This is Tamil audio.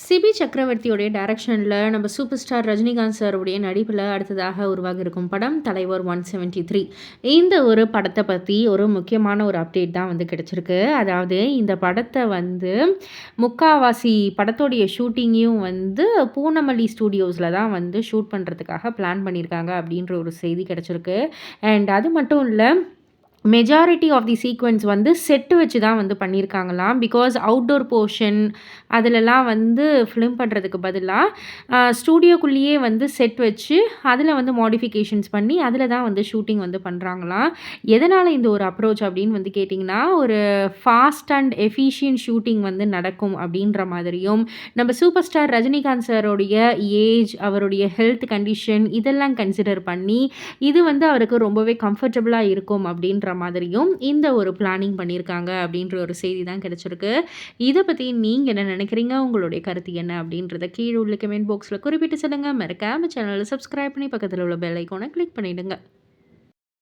சிபி சக்கரவர்த்தியுடைய டைரக்ஷன்ல நம்ம சூப்பர் ஸ்டார் ரஜினிகாந்த் சாருடைய நடிப்பில அடுத்ததாக உருவாக இருக்கும் படம் தலைவர் 173. இந்த ஒரு படத்த பத்தி ஒரு முக்கியமான ஒரு அப்டேட் தான் வந்து கிடைச்சிருக்கு. அதாவது இந்த படத்த வந்து முக்காவாசி படத்தோடைய ஷூட்டிங்கையும் வந்து பூனமல்லி ஸ்டூடியோஸ்ல தான் வந்து ஷூட் பண்றதுக்காக பிளான் பண்ணியிருக்காங்க அப்படின்ற ஒரு செய்தி கிடைச்சிருக்கு. அண்ட் அது மட்டும் இல்ல, மெஜாரிட்டி ஆஃப் தி சீக்வென்ஸ் வந்து செட்டு வச்சு தான் வந்து பண்ணியிருக்காங்களாம். பிகாஸ் அவுட்டோர் போர்ஷன் அதிலலாம் வந்து ஃபிலிம் பண்ணுறதுக்கு பதிலா, ஸ்டூடியோக்குள்ளேயே வந்து செட் வச்சு, அதில வந்து மாடிஃபிகேஷன்ஸ் பண்ணி, அதில தான் வந்து ஷூட்டிங் வந்து பண்றாங்களாம். எதனால இந்த ஒரு அப்ரோச் அப்படின்னு வந்து கேட்டிங்கன்னா, ஒரு ஃபாஸ்ட் அண்ட் எஃபிஷியன்ட் ஷூட்டிங் வந்து நடக்கும் அப்படின்ற மாதிரியும், நம்ம சூப்பர் ஸ்டார் ரஜினிகாந்த் சாரோடைய ஏஜ், அவருடைய ஹெல்த் கண்டிஷன் இதெல்லாம் கன்சிடர் பண்ணி, இது வந்து அவருக்கு ரொம்பவே கம்ஃபர்டபுளா இருக்கும் அப்படின்ற மாதிரியும் இந்த ஒரு பிளானிங் பண்ணியிருக்காங்க அப்படின்ற ஒரு செய்தி தான் கிடைச்சிருக்கு. இத பத்தி நீங்க என்ன நினைக்கிறீங்க? உங்களுடைய கருத்து என்ன? அப்படின்றத கீழ உள்ள கமெண்ட் பாக்ஸ்ல குறிப்பிட்டு சொல்லுங்க. மறக்காம சேனல சப்ஸ்கிரைப் பண்ணி பக்கத்துல உள்ள பெல் ஐகான கிளிக் பண்ணிடுங்க.